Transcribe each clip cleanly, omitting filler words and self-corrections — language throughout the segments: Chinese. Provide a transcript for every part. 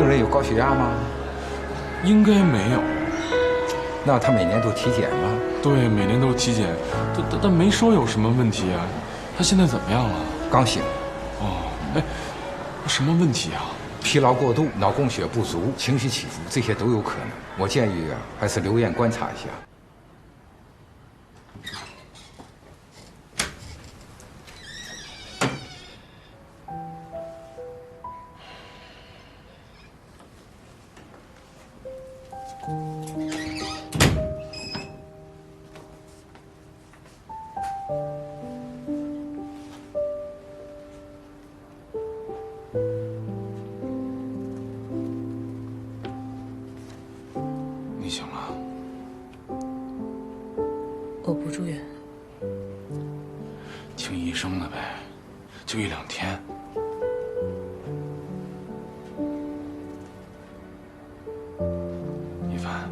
人有高血压吗？应该没有。那他每年都体检吗？对，每年都体检，但没说有什么问题啊。他现在怎么样了？刚醒。哦，哎，什么问题啊？疲劳过度、脑供血不足、情绪起伏，这些都有可能。我建议还是留院观察一下。你醒了？我不住院，听医生的呗，就1、2天。一凡，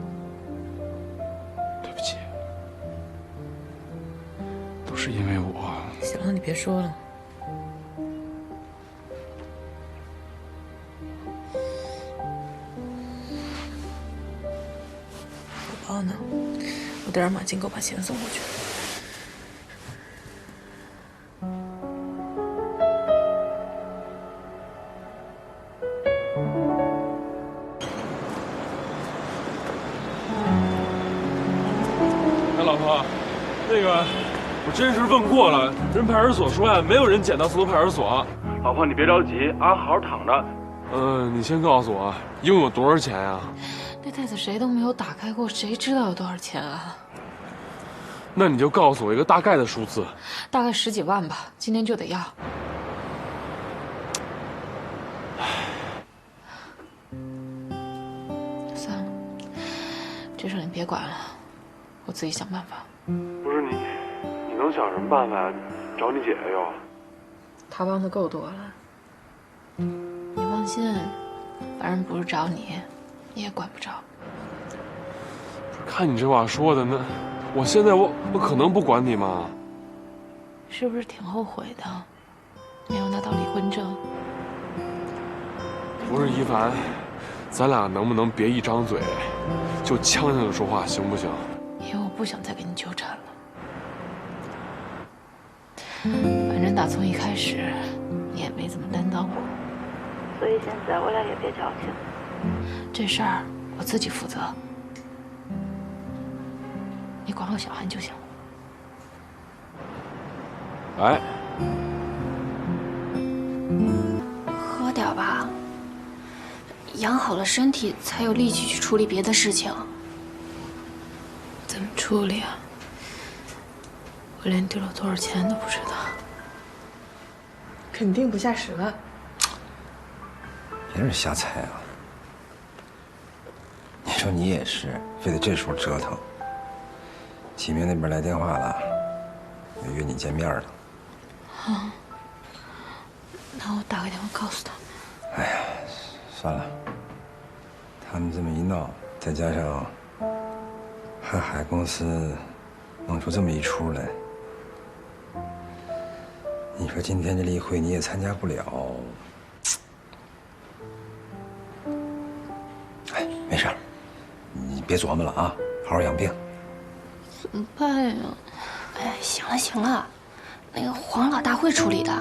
对不起，都是因为我。行了，你别说了。我包呢？我带点马金狗把钱送过去。哎，老婆，那个，我真是问过了，人派出所说呀，没有人捡到4路派出所。老婆，你别着急啊，好好躺着。你先告诉我，一共有多少钱呀？那袋子谁都没有打开过，谁知道有多少钱啊？那你就告诉我一个大概的数字。大概10几万吧，今天就得要。算了，这事你别管了，我自己想办法。不是你能想什么办法呀？找你姐姐又。他帮的够多了。你放心，反正不是找你，你也管不着。看你这话说的，那我现在我可能不管你吗？是不是挺后悔的？没有拿到离婚证。不是一凡，咱俩能不能别一张嘴就呛呛的说话，行不行？因为我不想再跟你纠缠了。反正打从一开始，你也没怎么担当我，所以现在我俩也别矫情。这事儿我自己负责，你管好小韩就行了。哎，喝点吧，养好了身体才有力气去处理别的事情。怎么处理啊？我连丢了多少钱都不知道。肯定不下10万。别人瞎猜啊！你说你也是，非得这时候折腾。启明那边来电话了，要约你见面了。啊，那我打个电话告诉他。哎呀，算了，他们这么一闹，再加上瀚海公司弄出这么一出来，你说今天这例会你也参加不了。哎，没事儿，你别琢磨了啊，好好养病。怎么办呀？哎，行了行了，那个黄老大会处理的，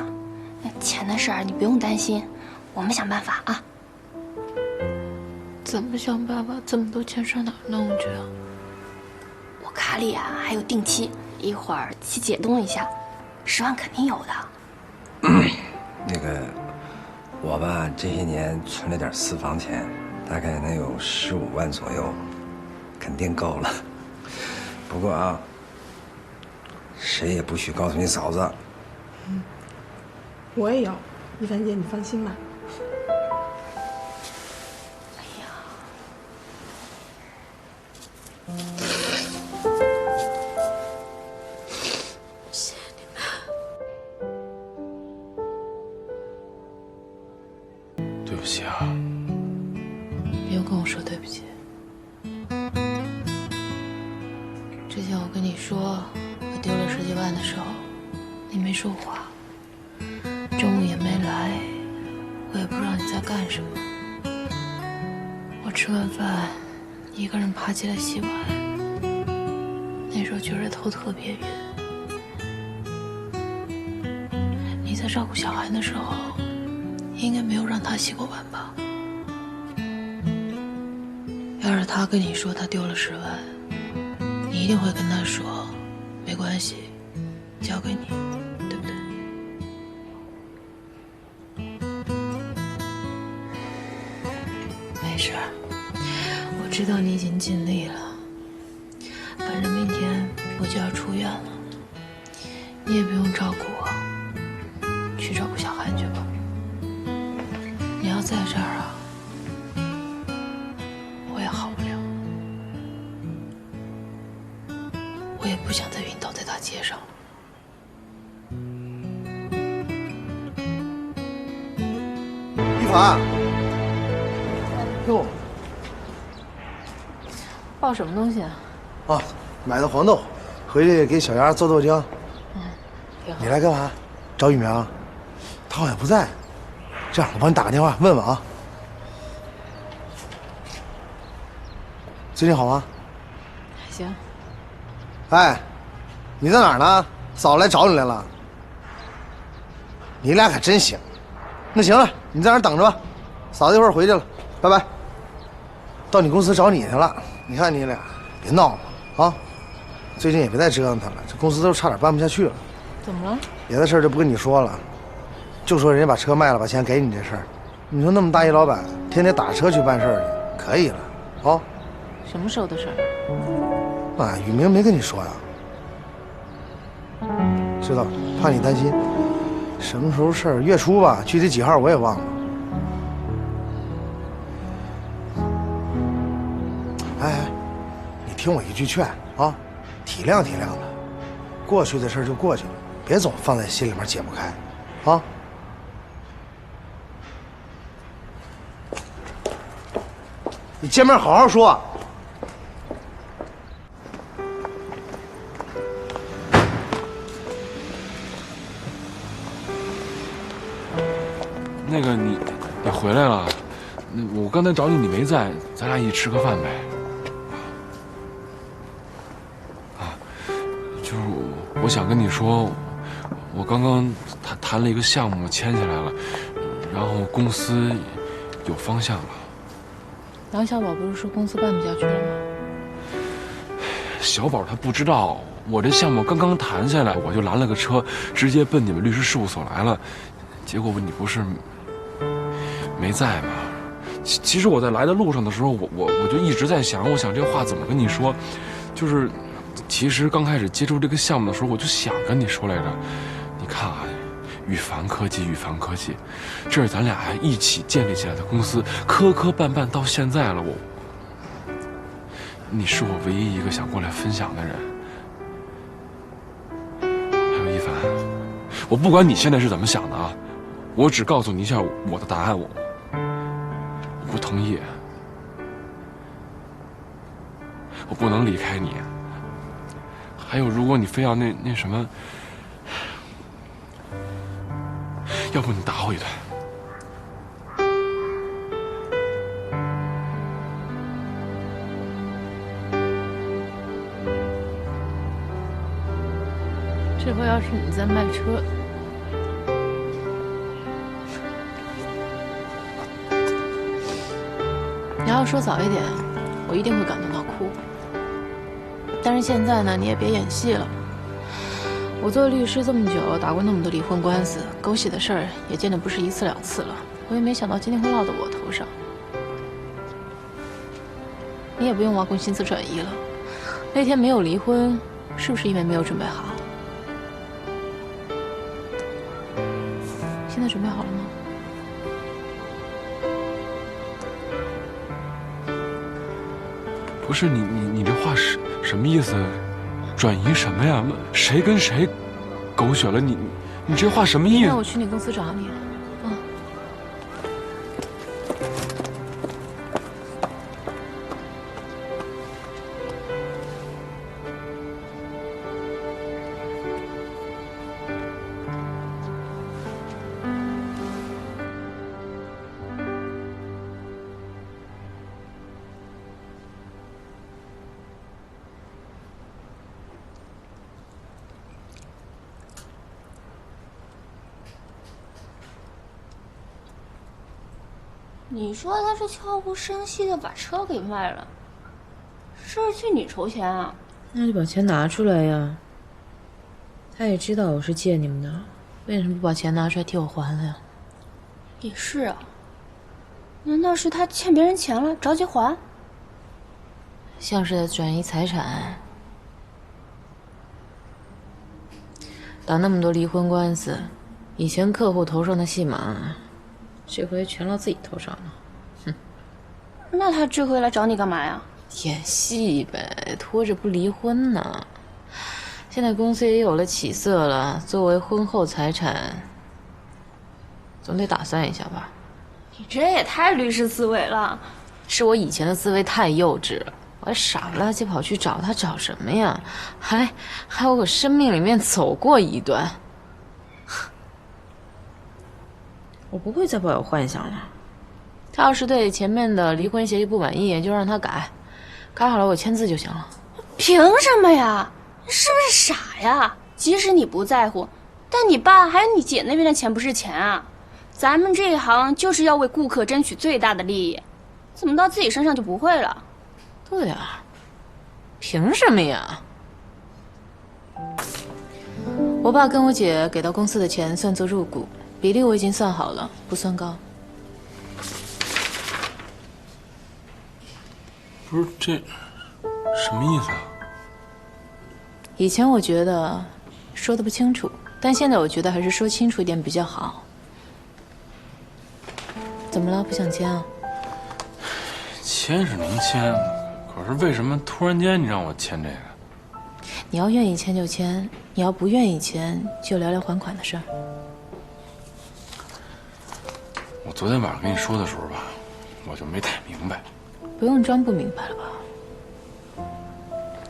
那钱的事儿你不用担心，我们想办法啊。怎么想办法？这么多钱上哪儿弄去啊？我卡里啊还有定期，一会儿去解冻一下，10万肯定有的。那个，我吧这些年存了点私房钱，大概能有15万左右，肯定够了。不过啊，谁也不许告诉你嫂子。我也有，一凡姐，你放心吧。哎呀，谢谢你们。对不起啊。不用跟我说对不起。之前我跟你说我丢了10几万的时候，你没说话，中午也没来，我也不知道你在干什么。吃完饭，一个人爬起来洗碗，那时候觉得头特别晕。你在照顾小韩的时候，应该没有让他洗过碗吧？要是他跟你说他丢了10万，你一定会跟他说，没关系，交给你，对不对？没事儿，我知道你已经尽力了。反正明天我就要出院了，你也不用照顾我，去照顾小韩去吧。你要在这儿啊，我也好不了。我也不想再晕倒在大街上了。一凡，哟，抱什么东西啊？啊，买的黄豆，回去给小丫做豆浆。挺好。你来干嘛？找雨苗？他好像不在。这样，我帮你打个电话问问啊。最近好吗？还行。哎，你在哪儿呢？嫂子来找你来了。你俩可真行。那行了，你在那儿等着吧，嫂子一会儿回去了，拜拜。到你公司找你去了。你看你俩，别闹了啊！最近也别再折腾他了，这公司都差点办不下去了。怎么了？别的事儿就不跟你说了，就说人家把车卖了，把钱给你这事儿。你说那么大一老板，天天打车去办事儿去，可以了，啊？什么时候的事儿？啊，雨明没跟你说呀？知道，怕你担心。什么时候事儿？月初吧，具体几号我也忘了。哎，你听我一句劝啊，体谅体谅他。过去的事儿就过去了，别总放在心里面解不开，啊。你见面好好说。那个你回来了，我刚才找你，你没在，咱俩一起吃个饭呗。啊，就是我想跟你说，我刚刚谈了一个项目，签下来了，然后公司有方向了。杨小宝不是说公司办不下去了吗？小宝他不知道，我这项目刚刚谈下来，我就拦了个车，直接奔你们律师事务所来了。结果你不是没在吗？其实我在来的路上的时候，我就一直在想，我想这话怎么跟你说，就是其实刚开始接触这个项目的时候，我就想跟你说来着。你看啊，宇凡科技，这是咱俩一起建立起来的公司，磕磕绊绊到现在了，你是我唯一一个想过来分享的人。还有一凡，我不管你现在是怎么想的啊，我只告诉你一下我的答案，我不同意，我不能离开你。还有，如果你非要那什么，要不你打我一顿。这回要是你在卖车，你要说早一点，我一定会感动到哭。但是现在呢，你也别演戏了。我做律师这么久，打过那么多离婚官司，狗血的事儿也见得不是1次2次了。我也没想到今天会落到我头上。你也不用挖空心思转移了。那天没有离婚，是不是因为没有准备好？现在准备好了吗？不是你这话是什么意思？转移什么呀？谁跟谁狗血了？你这话什么意思？那我去你公司找你。你说他是悄无声息的把车给卖了，是不是替你筹钱啊？那就把钱拿出来呀。他也知道我是借你们的，为什么不把钱拿出来替我还了呀？也是啊，难道是他欠别人钱了，着急还？像是在转移财产。打那么多离婚官司，以前客户头上的戏码，这回全落自己头上了。哼，那他这回来找你干嘛呀？演戏呗，拖着不离婚呢。现在公司也有了起色了，作为婚后财产，总得打算一下吧。你这也太律师思维了。是我以前的思维太幼稚了，我还傻不拉几跑去找他，找什么呀？还我生命里面走过一段，我不会再抱有幻想了。他要是对前面的离婚协议不满意，就让他改，改好了我签字就行了。凭什么呀？你是不是傻呀？即使你不在乎，但你爸还有你姐那边的钱不是钱啊？咱们这一行就是要为顾客争取最大的利益，怎么到自己身上就不会了？对啊，凭什么呀？我爸跟我姐给到公司的钱算作入股，比例我已经算好了，不算高。不是这什么意思啊？以前我觉得说的不清楚，但现在我觉得还是说清楚一点比较好。怎么了？不想签啊？签是能签，可是为什么突然间你让我签这个？你要愿意签就签，你要不愿意签就聊聊还款的事儿。我昨天晚上跟你说的时候吧，我就没太明白。不用装不明白了吧？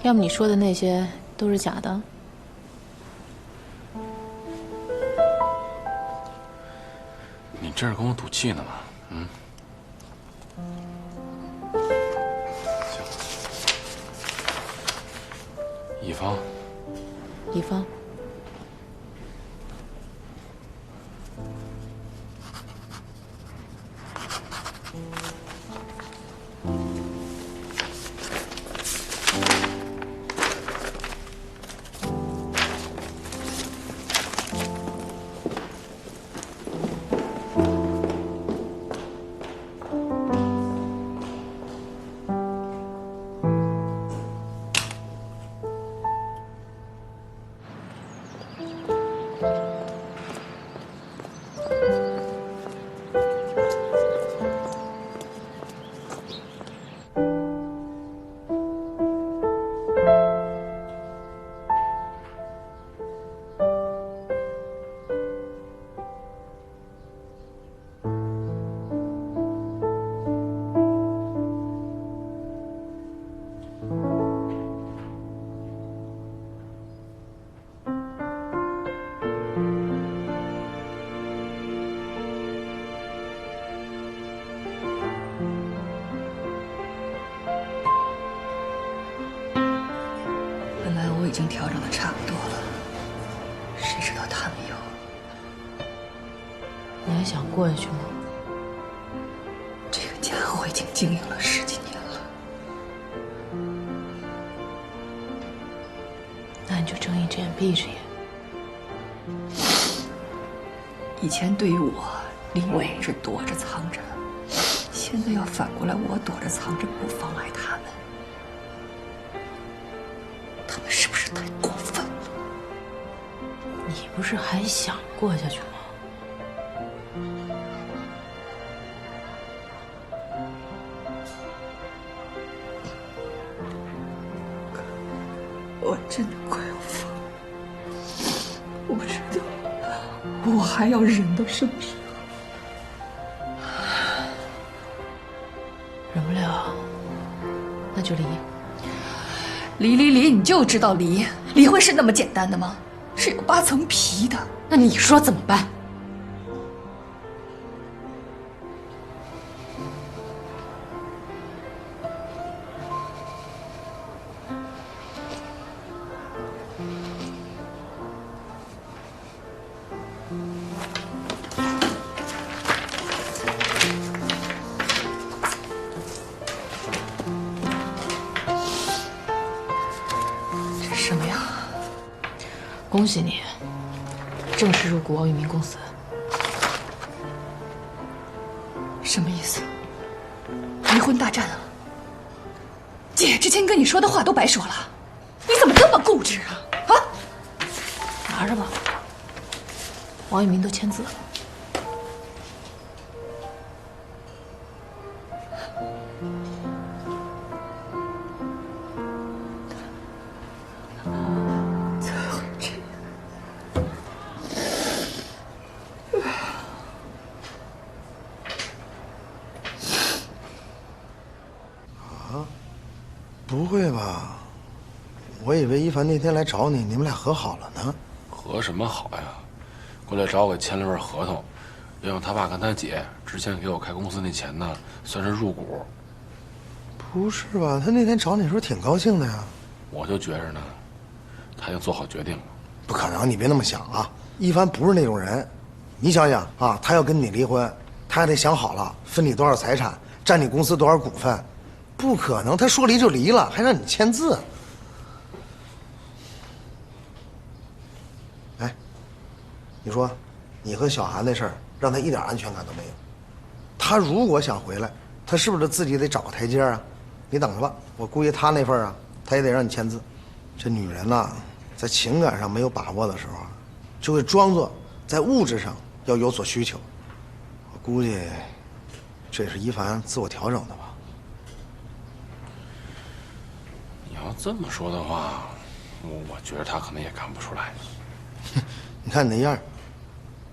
要么你说的那些都是假的？你这是跟我赌气呢吗？嗯。行。乙方。乙方。已经调整的差不多了，谁知道他们又……你还想过下去吗？这个家我已经经营了10几年了，那你就睁一只眼闭一只眼。以前对于我，林伟是躲着藏着，现在要反过来，我躲着藏着不妨碍他们。他们是不是太过分了？你不是还想过下去吗？我真的快要疯了，我不知道我还要忍到什么时候。忍不了，那就离。离，你就知道离？离婚是那么简单的吗？是有8层皮的。那你说怎么办？恭喜你，正式入股王宇明公司。什么意思？离婚大战啊？姐之前跟你说的话都白说了，你怎么这么固执啊？啊！拿着吧，王宇明都签字了。不会吧？我以为一凡那天来找你，你们俩和好了呢。和什么好呀？过来找我签了份合同，要用他爸跟他姐之前给我开公司那钱呢，算是入股。不是吧？他那天找你时候挺高兴的呀。我就觉着呢，他已经做好决定了。不可能，你别那么想啊！一凡不是那种人。你想想啊，他要跟你离婚，他还得想好了分你多少财产，占你公司多少股份。不可能，他说离就离了，还让你签字。哎，你说，你和小韩那事儿让他一点安全感都没有。他如果想回来，他是不是自己得找个台阶啊？你等着吧，我估计他那份啊，他也得让你签字。这女人呐，在情感上没有把握的时候啊，就会装作在物质上要有所需求。我估计，这也是一凡自我调整的吧。你要这么说的话，我觉得他可能也看不出来。你看你那样，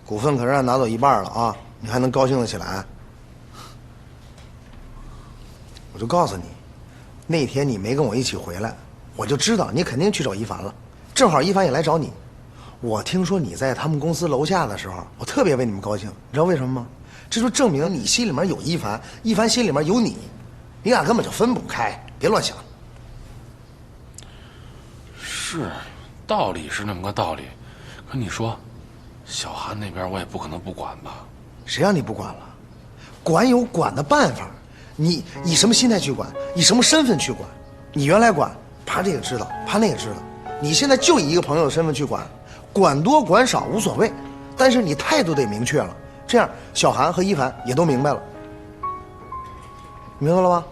股份可是让拿走一半了啊，你还能高兴得起来？我就告诉你，那天你没跟我一起回来，我就知道你肯定去找一凡了。正好一凡也来找你，我听说你在他们公司楼下的时候，我特别为你们高兴，你知道为什么吗？这就证明你心里面有一凡，一凡心里面有你，你俩根本就分不开，别乱想。是，道理是那么个道理，可你说，小韩那边我也不可能不管吧？谁让你不管了？管有管的办法，你以什么心态去管，以什么身份去管？你原来管，怕这个知道，怕那个知道，你现在就以一个朋友的身份去管，管多管少无所谓，但是你态度得明确了，这样小韩和一凡也都明白了，明白了吗？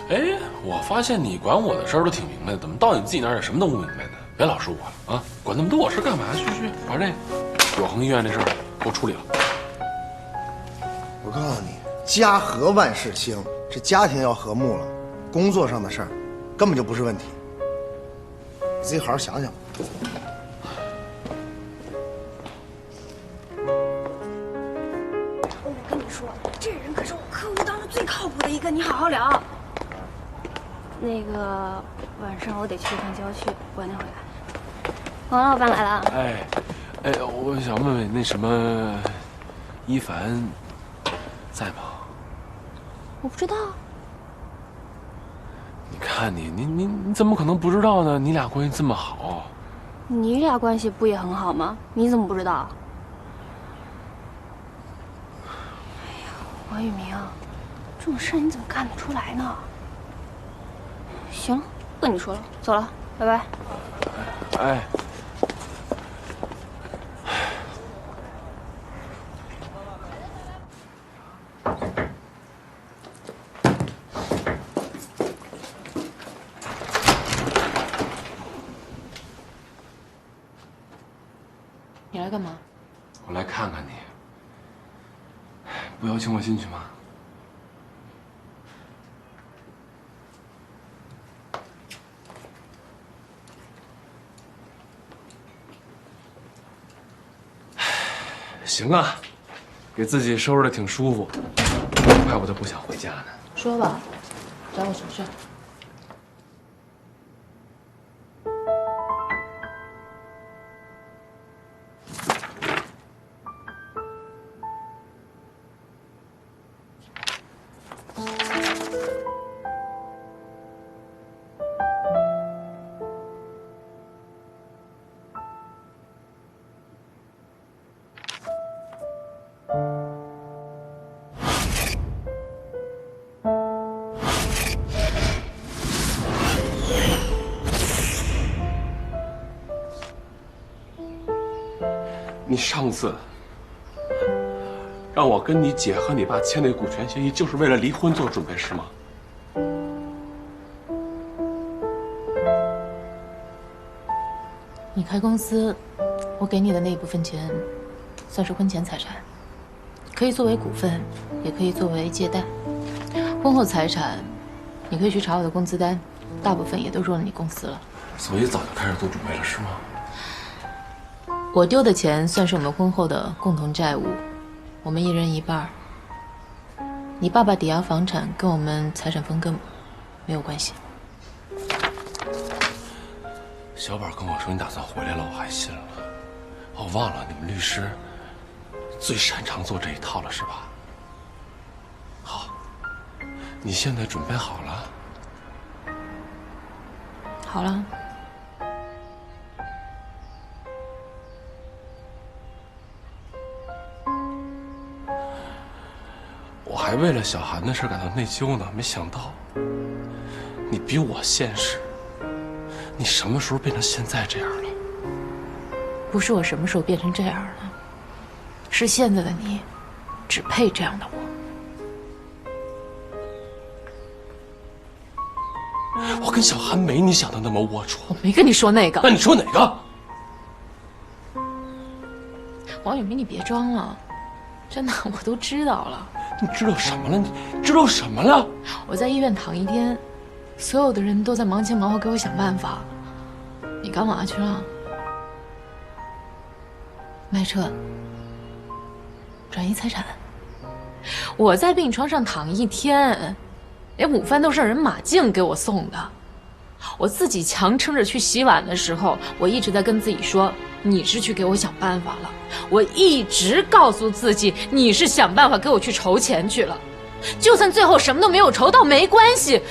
哎，我发现你管我的事儿都挺明白的，怎么到你自己那儿也什么都不明白呢？别老说我了啊！管那么多我事干嘛？去，把这永恒医院这事儿给我处理了。我告诉你，家和万事兴，这家庭要和睦了，工作上的事儿根本就不是问题。你自己好好想想。我跟你说，这人可是我客户当中最靠谱的一个，你好好聊。那个晚上我得去一趟郊区，晚点回来。王老板来了。哎，我想问问那什么，一凡在吗？我不知道。你看你怎么可能不知道呢？你俩关系这么好。你俩关系不也很好吗？你怎么不知道？哎呀，王宇明，这种事你怎么干得出来呢？行了，不跟你说了，走了，拜拜。哎。你来干嘛？我来看看你，不邀请我进去吗？行啊，给自己收拾的挺舒服，怪不得不想回家呢。说吧，找我什么事？上次让我跟你姐和你爸签那股权协议，就是为了离婚做准备，是吗？你开公司，我给你的那一部分钱，算是婚前财产，可以作为股份，也可以作为借贷。婚后财产，你可以去查我的工资单，大部分也都入了你公司了。所以早就开始做准备了，是吗？我丢的钱算是我们婚后的共同债务，我们一人一半。你爸爸抵押房产跟我们财产分割没有关系。小宝跟我说你打算回来了，我还信了。我忘了你们律师最擅长做这一套了，是吧？好，你现在准备好了？好了。我还为了小韩的事感到内疚呢，没想到你比我现实。你什么时候变成现在这样了？不是我什么时候变成这样了，是现在的你，只配这样的我。我跟小韩没你想的那么龌龊。我没跟你说那个。那你说哪个？王宇明，你别装了，真的，我都知道了。你知道什么了？你知道什么了？我在医院躺一天，所有的人都在忙前忙后给我想办法。你干嘛去了？卖车，转移财产。我在病床上躺一天，连午饭都是人马竞给我送的。我自己强撑着去洗碗的时候，我一直在跟自己说，你是去给我想办法了。我一直告诉自己，你是想办法给我去筹钱去了。就算最后什么都没有筹到，没关系。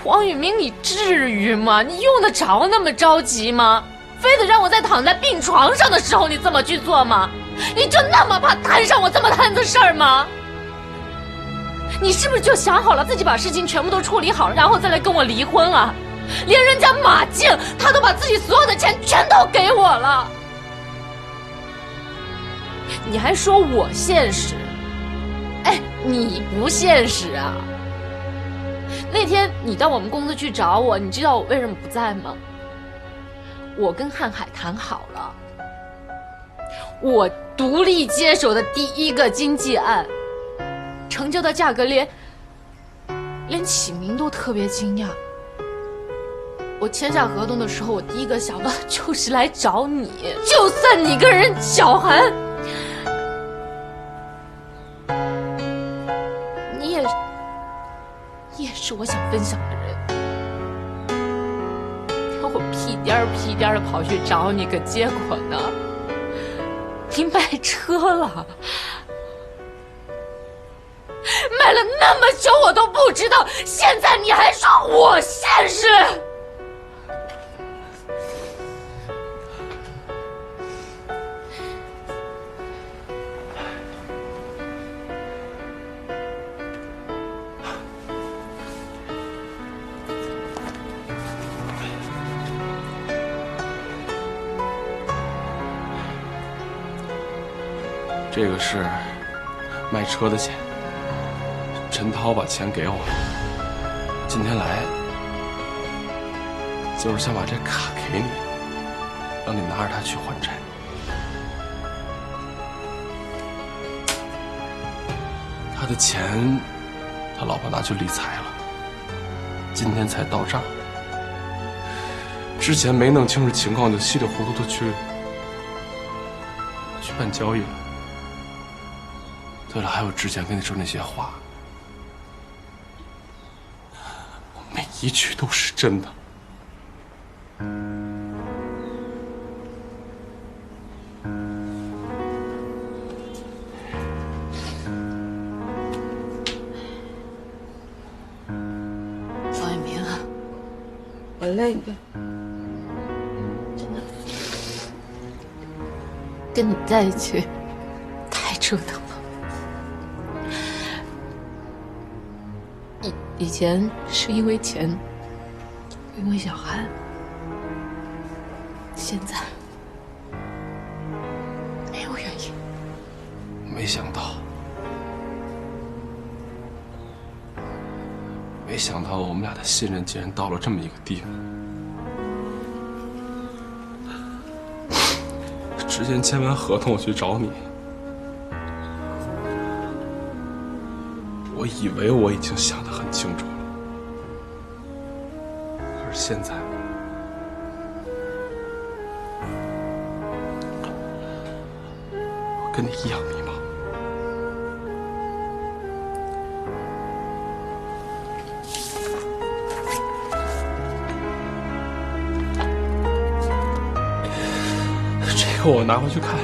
黄宇明，你至于吗？你用得着那么着急吗？非得让我在躺在病床上的时候你这么去做吗？你就那么怕摊上我这么摊子事儿吗？你是不是就想好了自己把事情全部都处理好了，然后再来跟我离婚啊？连人家马竞他都把自己所有的钱全都给我了，你还说我现实？哎，你不现实啊！那天你到我们公司去找我，你知道我为什么不在吗？我跟瀚海谈好了，我独立接手的第一个经纪案，成交的价格连启明都特别惊讶。我签下合同的时候，我第一个想到的就是来找你。就算你跟人小韩，你也是我想分享的人。让我屁颠儿屁颠儿的跑去找你，可结果呢？你卖车了。卖了那么久我都不知道，现在你还说我现实。这个是卖车的钱，陈涛把钱给我了。今天来就是想把这卡给你，让你拿着它去还债。他的钱，他老婆拿去理财了，今天才到账。之前没弄清楚情况，就稀里糊涂的去办交易了。对了，还有之前跟你说那些话，每一句都是真的。王一鸣啊，我累了，真的，跟你在一起太折腾了。以前是因为钱，因为小韩，现在没想到我们俩的信任竟然到了这么一个地步。之前签完合同我去找你，我以为我已经想得很清楚了，可是现在，我跟你一样迷茫。这个我拿回去看。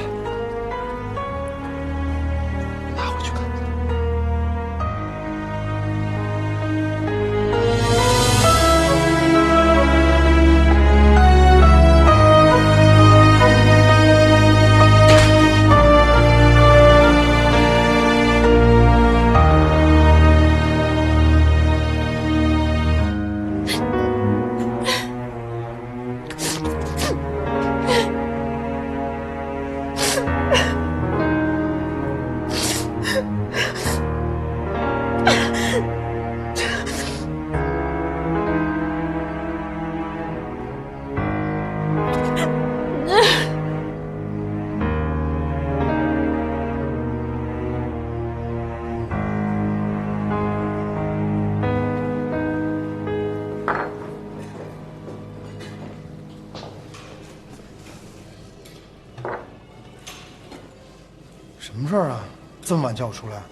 什么事儿啊？这么晚叫我出来？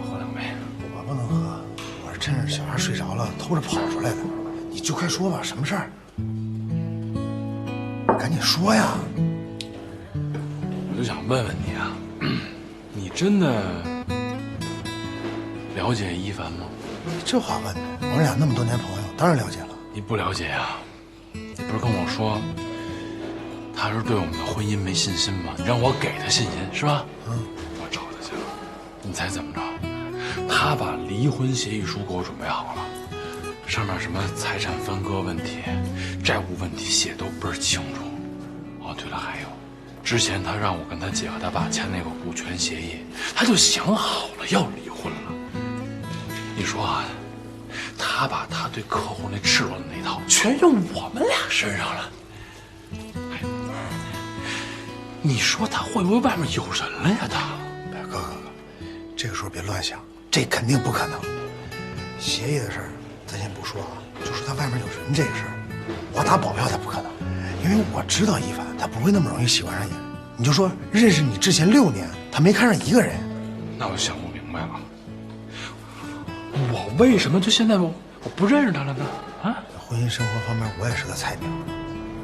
喝两杯。我不能喝，我是趁着小孩睡着了偷着跑出来的。你就快说吧，什么事儿？赶紧说呀！我就想问问你啊，你真的了解一凡吗？你这话问的，我们俩那么多年朋友，当然了解了。你不了解呀？你不是跟我说？他是对我们的婚姻没信心吗？你让我给他信心是吧？我找他去了，你猜怎么着？他把离婚协议书给我准备好了，上面什么财产分割问题、债务问题写都倍儿清楚。哦，对了，还有，之前他让我跟他姐和他爸签那个股权协议，他就想好了要离婚了。你说啊，他把他对客户那赤裸的那套全用我们俩身上了。你说他会不会外面有人了呀？他，哥，这个时候别乱想，这肯定不可能。协议的事儿咱先不说啊，就说他外面有人这个事儿，我打保票他不可能，因为我知道一凡他不会那么容易喜欢上人。你就说认识你之前6年，他没看上一个人。那我想不明白了，我为什么就现在我不认识他了呢？啊，婚姻生活方面我也是个菜鸟，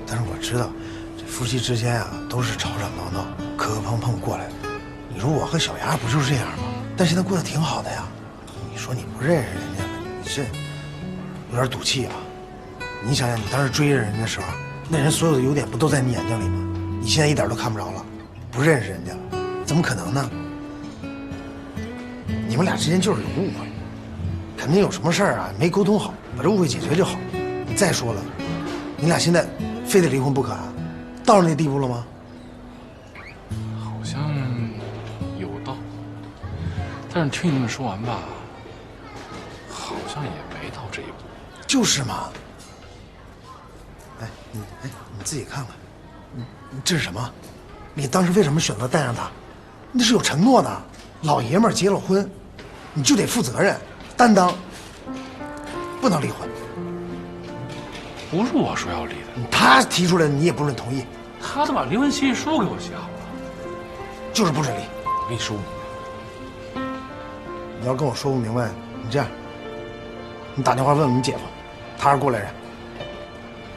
但是我知道。夫妻之间啊，都是吵吵闹闹、磕磕碰碰过来的。你说我和小丫不就是这样吗？但现在过得挺好的呀。你说你不认识人家了，你这有点赌气啊。你想想，你当时追着人家的时候，那人所有的优点不都在你眼睛里吗？你现在一点都看不着了，不认识人家了，怎么可能呢？你们俩之间就是有误会，肯定有什么事儿啊没沟通好，把这误会解决就好。再说了，你俩现在非得离婚不可啊？到了那地步了吗？好像有到，但是听你们说完吧，好像也没到这一步。就是嘛。你自己看看，你这是什么？你当时为什么选择带上他？那是有承诺的，老爷们儿结了婚，你就得负责任、担当，不能离婚。不是我说要离的，他提出来的你也不准同意。他都把离婚协议书给我写好了，就是不准离。我跟你说不明白。你要跟我说不明白，你这样，你打电话问问你姐夫，他是过来人。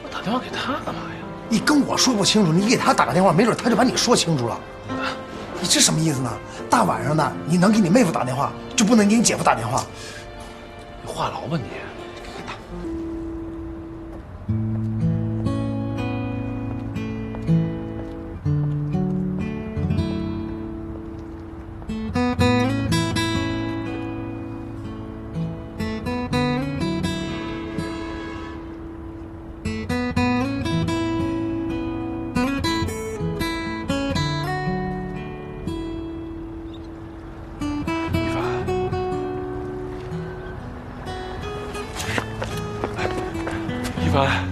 我打电话给他干嘛呀？你跟我说不清楚，你给他打个电话，没准他就把你说清楚了。你这什么意思呢？大晚上的，你能给你妹夫打电话，就不能给你姐夫打电话？你话痨吧你？凡，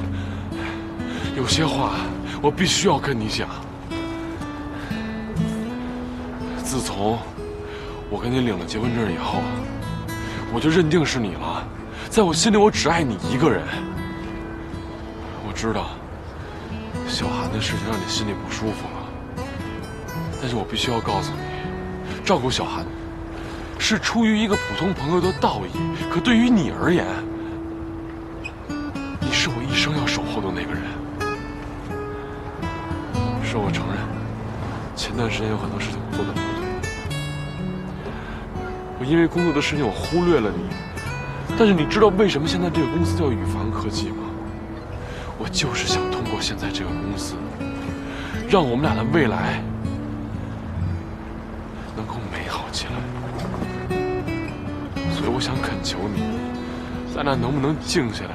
有些话我必须要跟你讲。自从我跟你领了结婚证以后，我就认定是你了。在我心里，我只爱你一个人。我知道小韩的事情让你心里不舒服了，但是我必须要告诉你，照顾小韩是出于一个普通朋友的道义，可对于你而言，你是我一生要守候的那个人。是我承认，前段时间有很多事情我做的不对，我因为工作的事情我忽略了你。但是你知道为什么现在这个公司叫宇凡科技吗？我就是想通过现在这个公司，让我们俩的未来能够美好起来。所以我想恳求你，咱俩能不能静下来，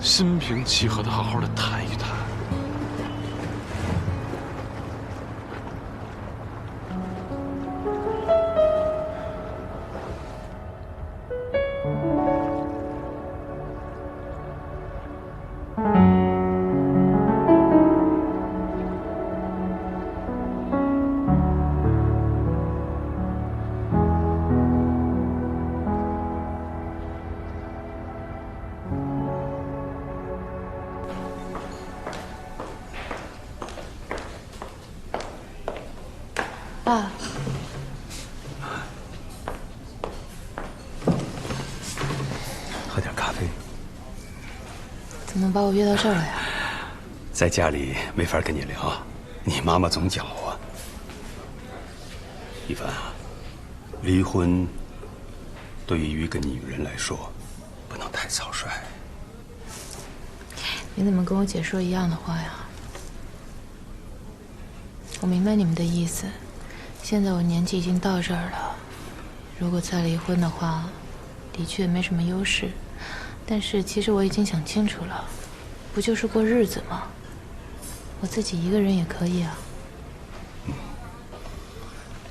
心平气和的好好的谈一谈？爸，喝点咖啡。怎么把我约到这儿来呀？在家里没法跟你聊，你妈妈总讲我。一凡啊，离婚对于一个女人来说，不能太草率。你怎么跟我姐说一样的话呀？我明白你们的意思。现在我年纪已经到这儿了，如果再离婚的话，的确没什么优势。但是其实我已经想清楚了，不就是过日子吗？我自己一个人也可以啊。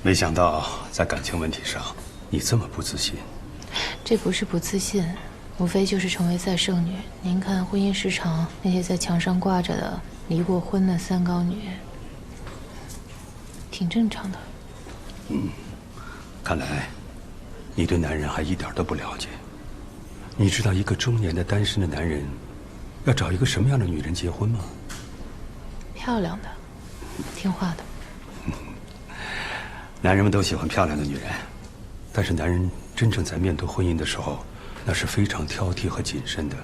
没想到在感情问题上，你这么不自信。这不是不自信，无非就是成为再生女。您看婚姻市场那些在墙上挂着的离过婚的三高女，挺正常的。看来你对男人还一点都不了解。你知道一个中年的单身的男人要找一个什么样的女人结婚吗？漂亮的，听话的。男人们都喜欢漂亮的女人，但是男人真正在面对婚姻的时候，那是非常挑剔和谨慎的。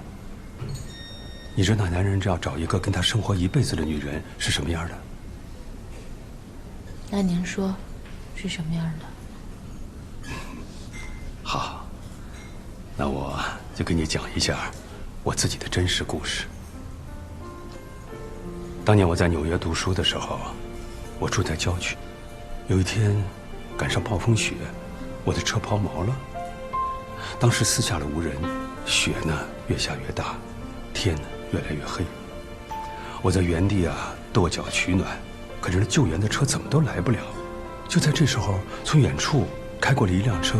你知道男人要找一个跟他生活一辈子的女人是什么样的？那您说是什么样的？好，那我就给你讲一下我自己的真实故事。当年我在纽约读书的时候，我住在郊区。有一天赶上暴风雪，我的车抛锚了。当时四下了无人，雪呢越下越大，天呢越来越黑。我在原地跺脚取暖，可是那救援的车怎么都来不了。就在这时候，从远处开过了一辆车，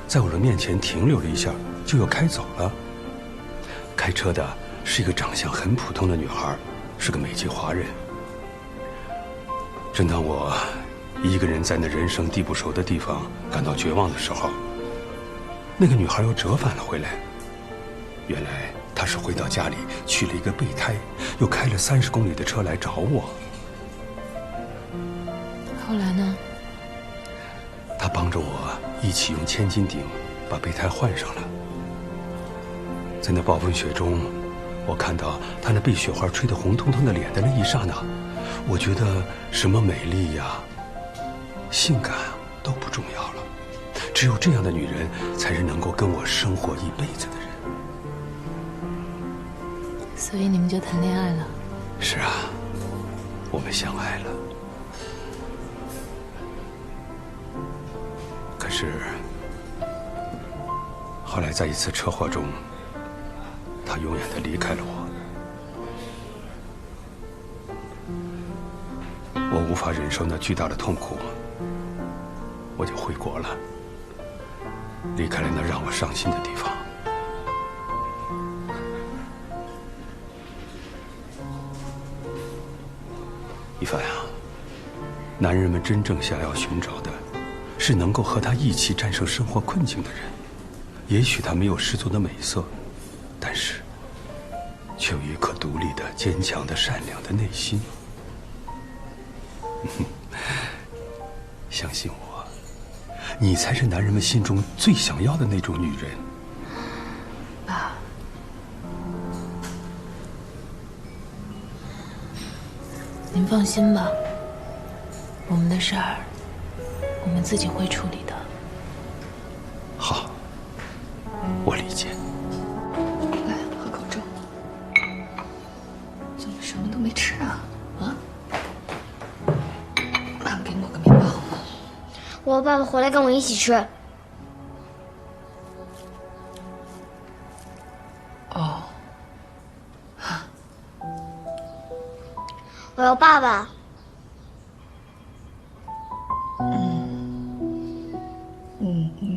在我的面前停留了一下，就又开走了。开车的是一个长相很普通的女孩，是个美籍华人。正当我一个人在那人生地不熟的地方感到绝望的时候，那个女孩又折返了回来。原来她是回到家里去了一个备胎，又开了30公里的车来找我。后来呢？她帮着我一起用千斤顶把备胎换上了。在那暴风雪中，我看到她那被雪花吹得红彤彤的脸的那一刹那，我觉得什么美丽呀、性感都不重要了，只有这样的女人才是能够跟我生活一辈子的人。所以你们就谈恋爱了？是啊，我们相爱了。可是后来在一次车祸中，她永远地离开了我。我无法忍受那巨大的痛苦，我就回国了，离开了那让我伤心的地方。凡啊，男人们真正想要寻找的，是能够和他一起战胜生活困境的人。也许他没有十足的美色，但是却有一颗独立的、坚强的、善良的内心。相信我，你才是男人们心中最想要的那种女人。爸，您放心吧，我们的事儿，我们自己会处理的。好，我理解。来，喝口粥。怎么什么都没吃啊？啊？妈妈给你抹个面包。我爸爸回来跟我一起吃。哦。我要爸爸。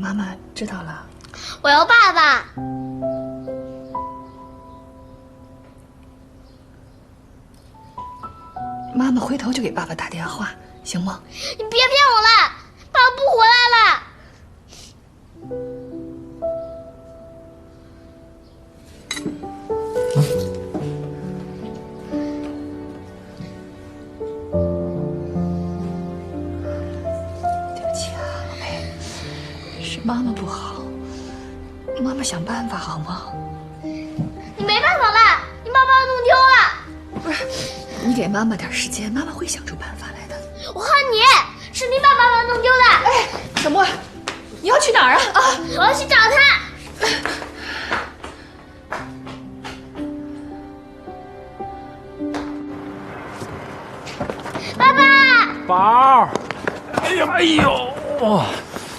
妈妈知道了。我要爸爸。妈妈回头就给爸爸打电话，行吗？你别骗我了，爸爸不回来了。对不起啊，宝贝，是妈妈不好，妈妈想办法好吗？你没办法了，你把爸爸弄丢了。不是，你给妈妈点时间，妈妈会想出办法来的。我恨你，是你把爸爸弄丢的。哎，小莫，你要去哪儿啊？啊，我要去找他。爸爸，宝儿，哎呀，哎呦，哇，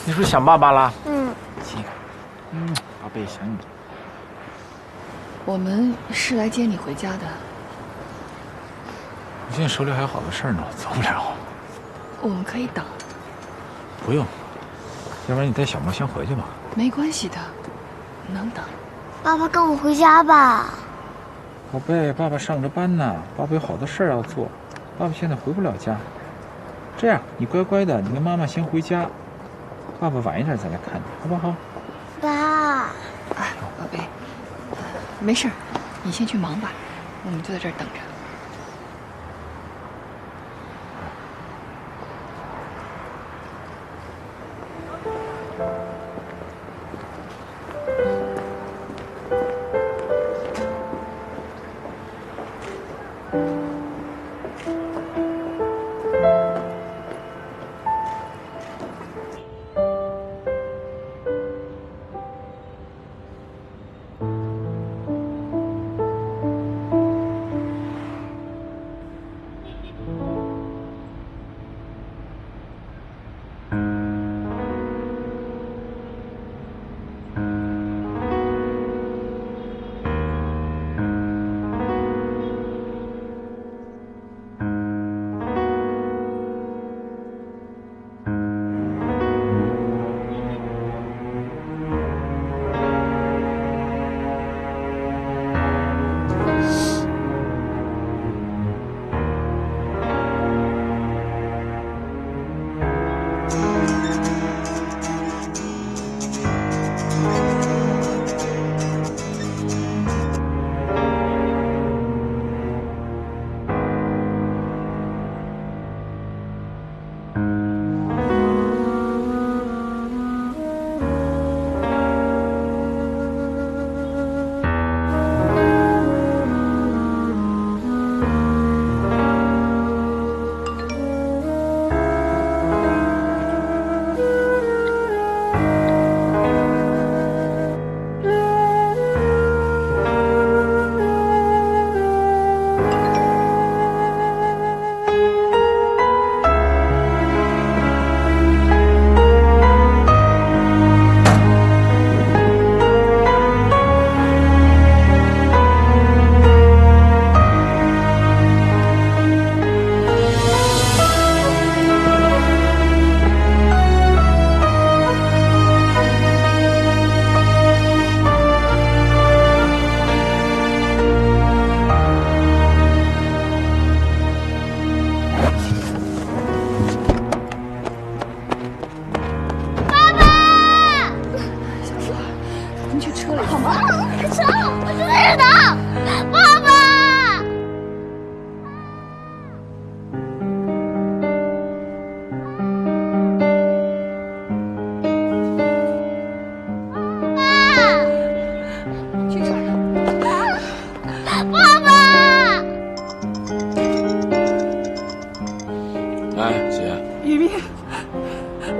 你是想爸爸了？亲，宝贝，想你。我们是来接你回家的。我现在手里还有好多事儿呢，走不了。我们可以等。不用，要不然你带小莫先回去吧。没关系的，能等。爸爸跟我回家吧。宝贝，爸爸上着班呢，爸爸有好多事儿要做，爸爸现在回不了家。这样，你乖乖的，你跟妈妈先回家，爸爸晚一点再来看你，好不好？爸，哎，宝贝，没事儿，你先去忙吧，我们就在这儿等着。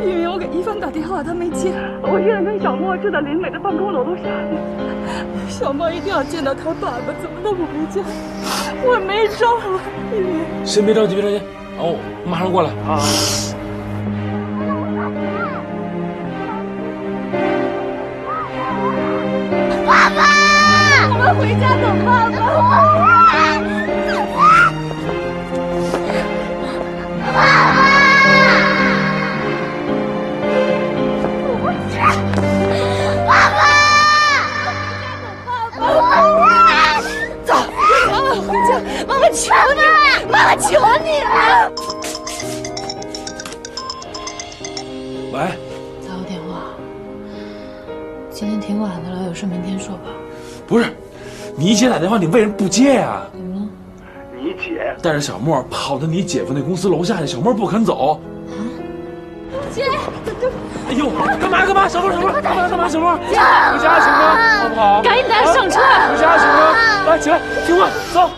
因为我给一帆打电话，他没接。我现在跟小莫正在林美的办公楼下呢。小莫一定要见到他爸爸，怎么都不回家。我没招了，因为……先别着急，别着急，哦，马上过来啊。爸爸，我们回家等爸爸。爸爸。走，妈妈回家，妈妈求你，妈妈求你了。喂，打个电话。今天挺晚的了，有事明天说吧。不是，你姐打电话，你为什么不接呀？怎么了？你姐带着小莫跑到你姐夫那公司楼下去，小莫不肯走。姐，哎呦，干嘛？小莫，干嘛？小莫，回家行吗？好不好？赶紧带他上车。回家行吗？来，起来，听话，走。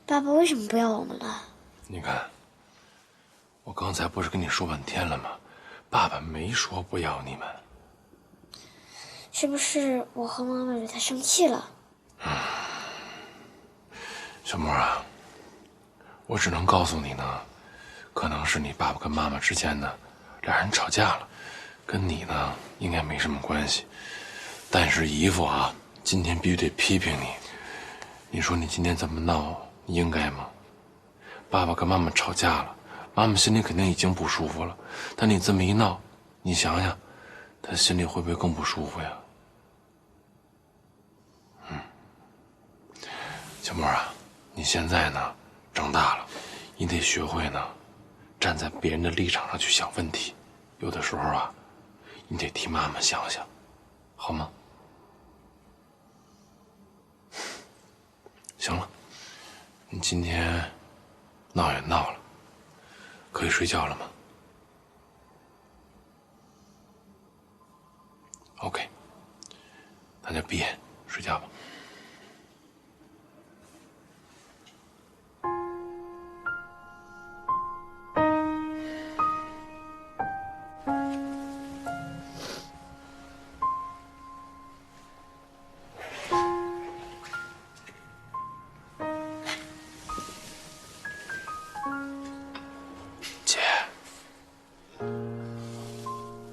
爸爸为什么不要我们了？你看，我刚才不是跟你说半天了吗？爸爸没说不要你们。是不是我和妈妈惹他生气了？小莫啊，我只能告诉你呢，可能是你爸爸跟妈妈之间呢，俩人吵架了，跟你呢应该没什么关系。但是姨父啊，今天必须得批评你。你说你今天这么闹，你应该吗？爸爸跟妈妈吵架了，妈妈心里肯定已经不舒服了，但你这么一闹，你想想，她心里会不会更不舒服呀？小莫啊，你现在呢长大了，你得学会呢站在别人的立场上去想问题，有的时候啊，你得替妈妈想想，好吗？行了，你今天闹也闹了，可以睡觉了吗 ？OK， 那就闭眼睡觉吧。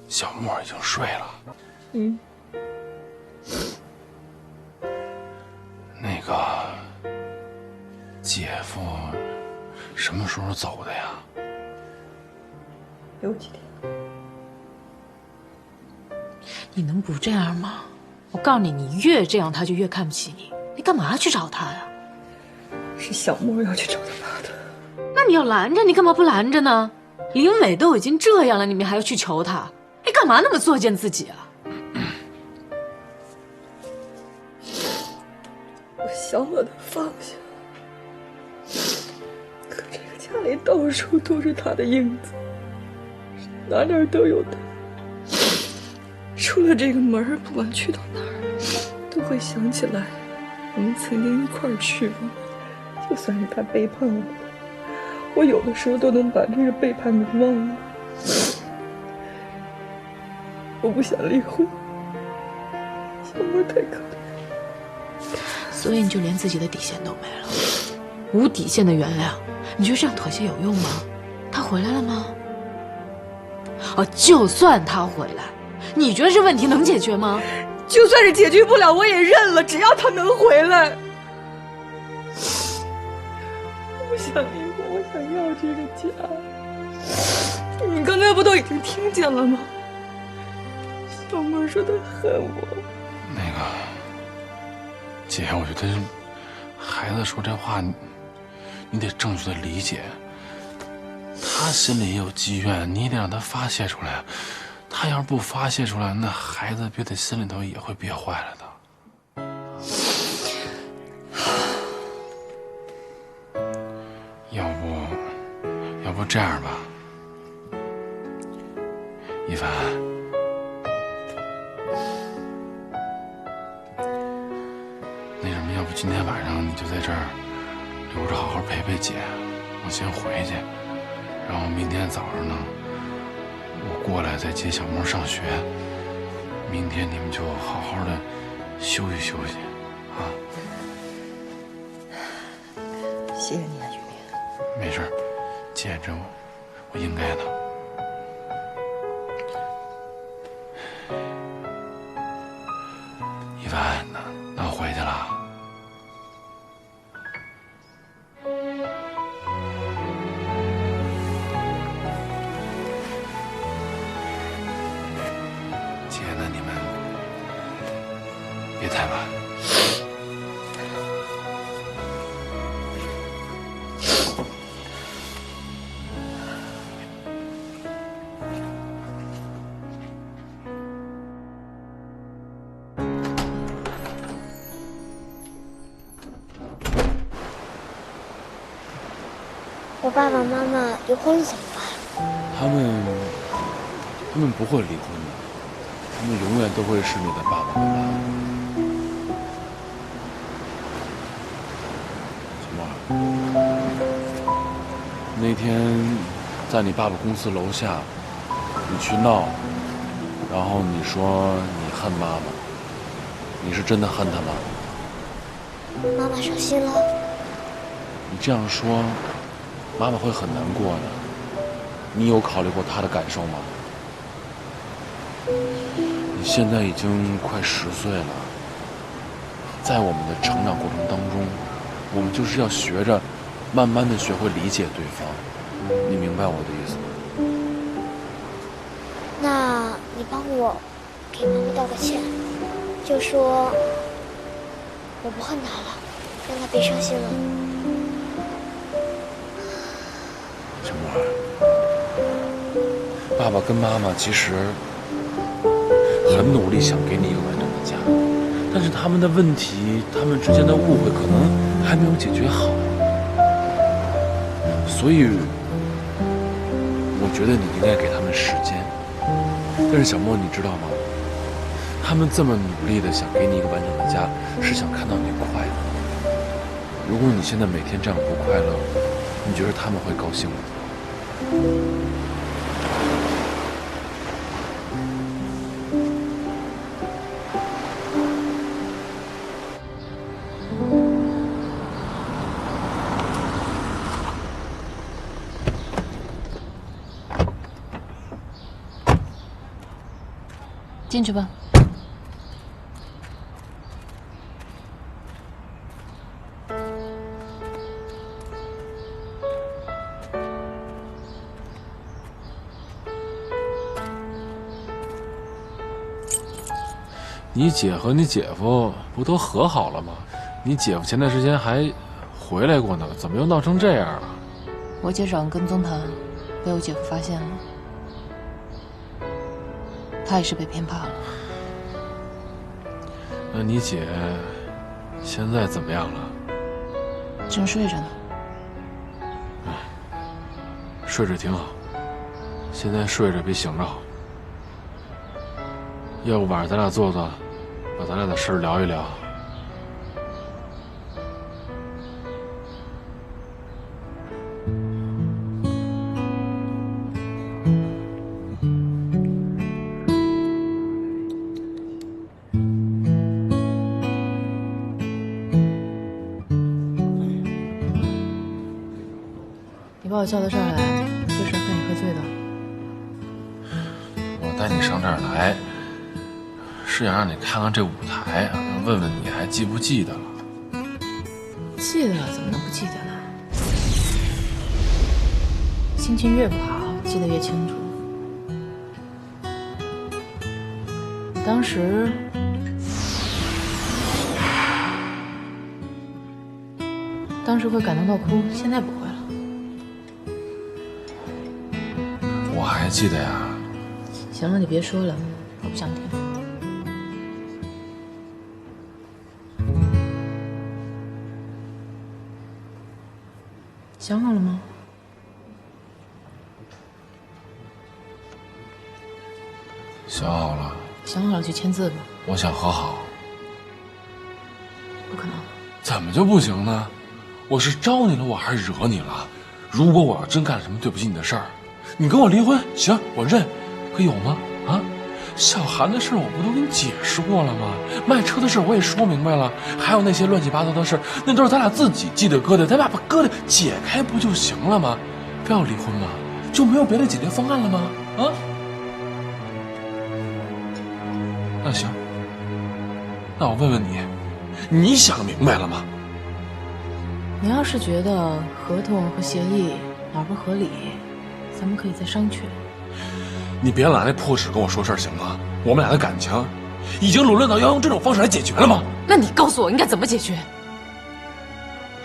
小莫已经睡了。那个姐夫什么时候走的呀？有几天。你能不这样吗？我告诉你，你越这样，他就越看不起你。你干嘛去找他呀？是小莫要去找他爸的。那你要拦着，你干嘛不拦着呢？林伟都已经这样了，你们还要去求他？你干嘛那么作践自己啊？我想把他放下，可这个家里到处都是他的影子，哪哪都有他。出了这个门，不管去到哪儿，都会想起来我们曾经一块儿去过。就算是他背叛我，我有的时候都能把这个背叛给忘了。我不想离婚，小莫太可怜，所以你就连自己的底线都没了，无底线的原谅，你觉得这样妥协有用吗？他回来了吗？哦，就算他回来，你觉得这问题能解决吗？就算是解决不了，我也认了，只要他能回来。我不想离婚，我想要这个家。你刚才不都已经听见了吗？小莫说他恨我。那个姐，我觉得孩子说这话，你得正确的理解。他心里也有积怨，你得让他发泄出来。他要是不发泄出来，那孩子憋在心里头也会憋坏了的。要不这样吧，一凡，那什么，要不今天晚上你就在这儿留着，好好陪陪姐，我先回去，然后明天早上呢，我过来再接小莫上学。明天你们就好好的休息休息，啊。谢谢你啊，玉明。没事，姐，这我应该的。一凡，那我回去了。姐，那你们别太晚。我爸爸妈妈离婚了怎么办？他们不会离婚的，他们永远都会是你的爸爸和妈妈。小莫，那天在你爸爸公司楼下，你去闹，然后你说你恨妈妈，你是真的恨她吗？妈妈伤心了。你这样说，妈妈会很难过的。你有考虑过她的感受吗？你现在已经快10岁了，在我们的成长过程当中，我们就是要学着，慢慢的学会理解对方。你明白我的意思吗？那你帮我给妈妈道个歉，就说我不恨她了，让她别伤心了。小莫，爸爸跟妈妈其实很努力想给你一个完整的家，但是他们的问题，他们之间的误会可能还没有解决好，所以我觉得你应该给他们时间。但是小莫，你知道吗？他们这么努力的想给你一个完整的家，是想看到你快乐。如果你现在每天这样不快乐，你觉得他们会高兴吗？进去吧。你姐和你姐夫不都和好了吗？你姐夫前段时间还回来过呢，怎么又闹成这样了？我姐找人跟踪他，被我姐夫发现了，他也是被骗怕了。那你姐现在怎么样了？正睡着呢。睡着挺好，现在睡着比醒着好。要不晚上咱俩坐坐，把咱俩的事儿聊一聊。你把我叫到这儿来，就是要看你喝醉的。我带你上这儿来，是想让你看看这舞台啊，问问你还记不记得了？记得怎么能不记得呢？心情越不好，记得越清楚。当当时会感动到哭，现在不会了。我还记得呀。行了，你别说了，我不想听。想好了吗？想好了。想好了就签字吧。我想和好。不可能。怎么就不行呢？我是招你了，我还是惹你了？如果我要真干了什么对不起你的事儿，你跟我离婚，行，我认。可有吗？啊？小韩的事我不都跟你解释过了吗？卖车的事我也说明白了，还有那些乱七八糟的事，那都是咱俩自己记的疙瘩，咱俩把疙瘩解开不就行了吗？非要离婚吗？就没有别的解决方案了吗？啊？那行，那我问问你，你想明白了吗？你要是觉得合同和协议哪儿不合理，咱们可以再商榷。你别拿那破纸跟我说事儿行吗？我们俩的感情已经沦落到要用这种方式来解决了吗？那你告诉我应该怎么解决？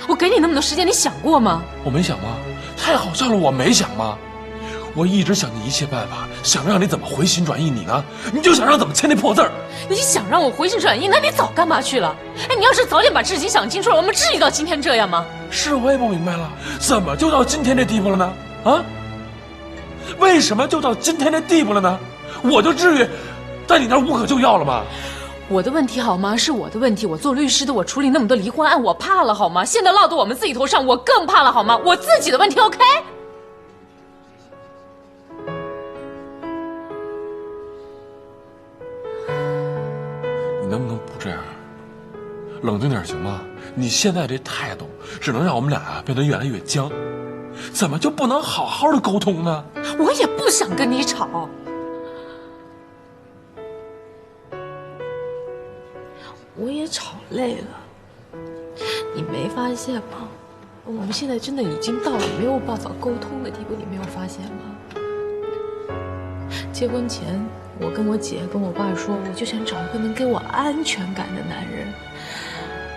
我给你那么多时间，你想过吗？我没想吗？太好笑了，我没想吗？我一直想尽一切办法，想让你怎么回心转意，你呢？你就想让怎么签那破字儿？你想让我回心转意，那你早干嘛去了？哎，你要是早点把事情想清楚了，我们至于到今天这样吗？是我也不明白了，怎么就到今天这地步了呢？啊？为什么就到今天这地步了呢？我就至于在你那儿无可救药了吗？我的问题好吗？是我的问题。我做律师的，我处理那么多离婚案，我怕了好吗？现在落到我们自己头上，我更怕了好吗？我自己的问题 OK。你能不能不这样？冷静点行吗？你现在这态度只能让我们俩变得越来越僵，怎么就不能好好的沟通呢？我也不想跟你吵。我也吵累了，你没发现吗？我们现在真的已经到了没有办法沟通的地步，你没有发现吗？结婚前，我跟我姐跟我爸说，我就想找一个能给我安全感的男人。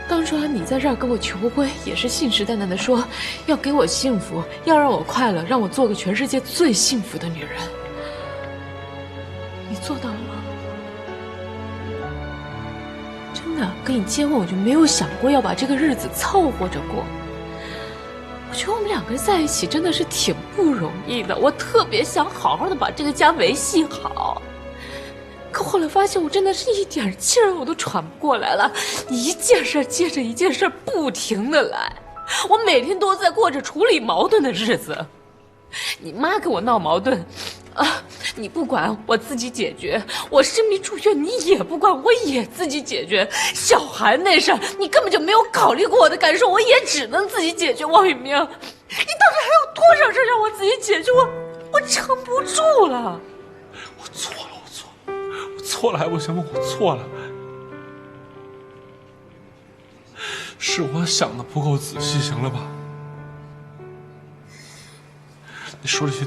当初你在这儿跟我求婚，也是信誓旦旦的说要给我幸福，要让我快乐，让我做个全世界最幸福的女人。你做到了吗？真的，跟你结婚我就没有想过要把这个日子凑合着过。我觉得我们两个人在一起真的是挺不容易的，我特别想好好的把这个家维系好。可后来发现，我真的是一点气儿我都喘不过来了，一件事接着一件事不停的来，我每天都在过着处理矛盾的日子。你妈跟我闹矛盾，啊，你不管，我自己解决。我生病住院，你也不管，我也自己解决。小韩那事儿，你根本就没有考虑过我的感受，我也只能自己解决。王宇明，你到底还有多少事让我自己解决？我撑不住了。我错了，我错了还不行吗？我错了，是我想的不够仔细，行了吧？你说这些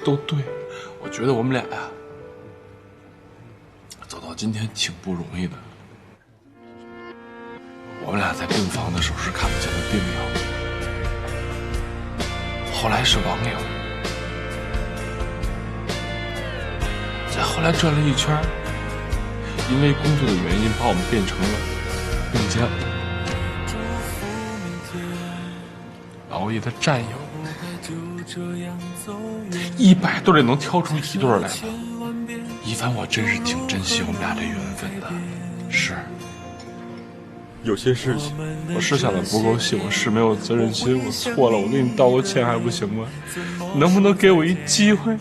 都对，我觉得我们俩呀，走到今天挺不容易的。我们俩在病房的时候是看不见的病友，后来是网友，再后来转了一圈，因为工作的原因，把我们变成了并肩熬夜的战友。100对里能挑出1对来吗？一凡，我真是挺珍惜我们俩这缘分的。是，有些事情我是想的不够细，我是没有责任心，我错了，我给你道个歉还不行吗？你能不能给我一机会？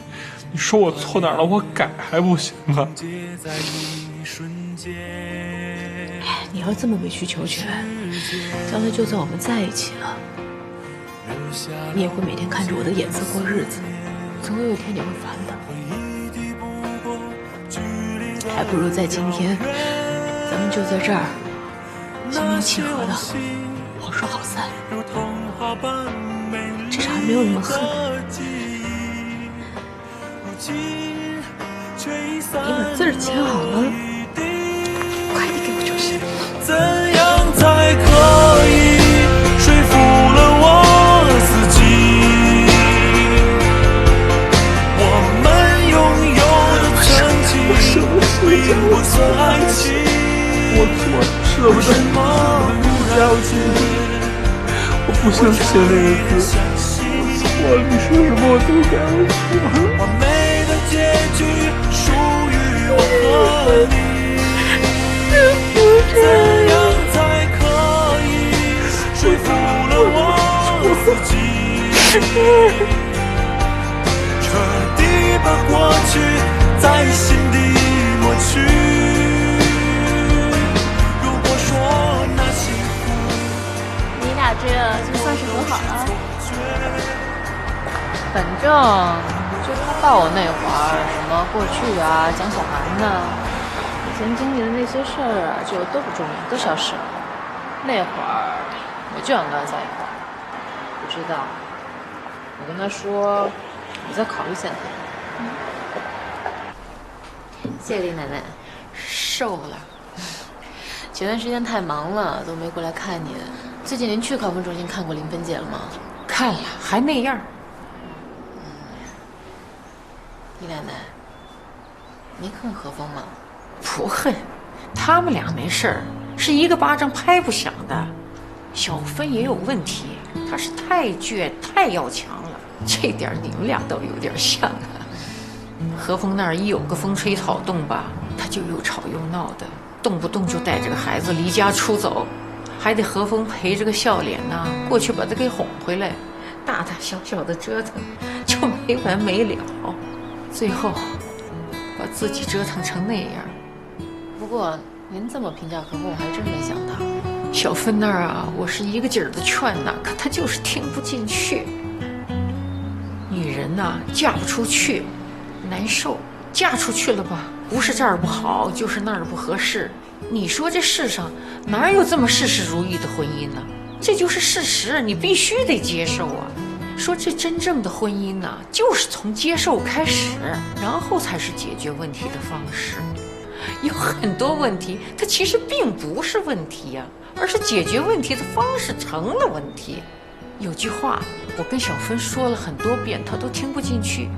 你说我错哪儿了，我改还不行吗？你要这么委曲求全，将来就算我们在一起了，你也会每天看着我的眼色过日子，总有一天你会烦的。还不如在今天，咱们就在这儿心平气和的好说好散，至少还没有那么恨。你把字儿签好了，快递给我就行。怎样才可以说服了不想写那个字，我错了，你说什么我都该我。完美的结局属于我和你，怎样才可以说服了我自己，彻底把过去在心底抹去。这就算是和好了。反正就他抱我那会儿，什么过去啊，讲小韩呢，以前经历的那些事儿啊，就都不重要，都消失了。那会儿我就想跟他在一块儿，不知道。我跟他说，我再考虑3天。谢谢李奶奶。瘦了。前段时间太忙了，都没过来看您。最近您去考分中心看过林芬姐了吗？看了，还那样。李奶奶，您恨何风吗？不恨，他们俩没事儿，是一个巴掌拍不响的。小芬也有问题，她是太倔太要强了，这点你们俩倒有点像啊。何风那儿一有个风吹草动吧，他就又吵又闹的，动不动就带着个孩子离家出走。还得何风陪着个笑脸呐，过去把他给哄回来，大大小小的折腾就没完没了，最后把自己折腾成那样。不过您这么评价何风，我还真没想到。小芬那儿啊，我是一个劲儿的劝呐，可她就是听不进去。女人呐，嫁不出去难受，嫁出去了吧，不是这儿不好，就是那儿不合适。你说这世上哪有这么事事如意的婚姻呢？这就是事实，你必须得接受啊。说这真正的婚姻呢，就是从接受开始，然后才是解决问题的方式。有很多问题，它其实并不是问题呀，而是解决问题的方式成了问题。有句话，我跟小芬说了很多遍，她都听不进去。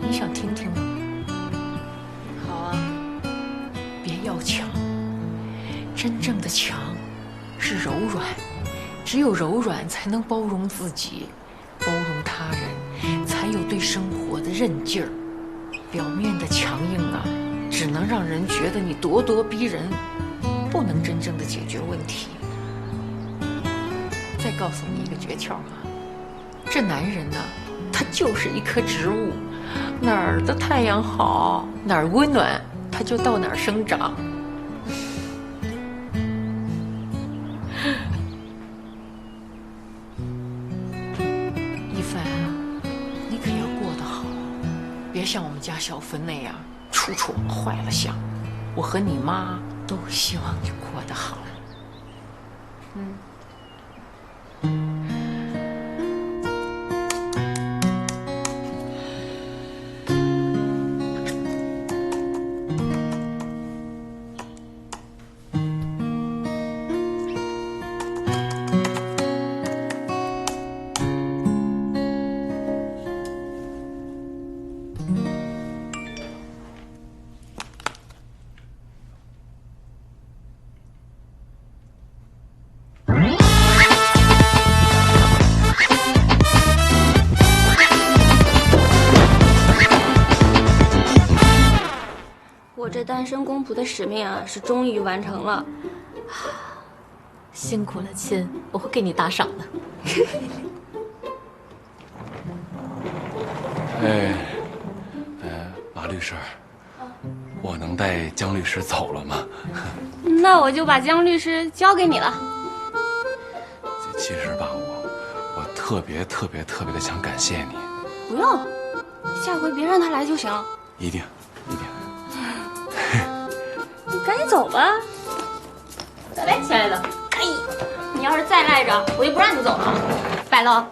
你想听听吗？好啊。别要强。真正的强是柔软，只有柔软才能包容自己，包容他人，才有对生活的韧劲儿。表面的强硬啊，只能让人觉得你咄咄逼人，不能真正的解决问题。再告诉你一个诀窍啊，这男人呢，他就是一棵植物，哪儿的太阳好，哪儿温暖，他就到哪儿生长。别像我们家小芬那样，处处往坏了想。我和你妈都希望你过得好。我这单身公仆的使命啊，是终于完成了。辛苦了，亲，我会给你打赏的。马律师，我能带姜律师走了吗？那我就把姜律师交给你了。其实吧，我特别的想感谢你。不用，下回别让他来就行。一定。你赶紧走吧。拜拜，亲爱的。哎，你要是再赖着，我就不让你走了。拜了。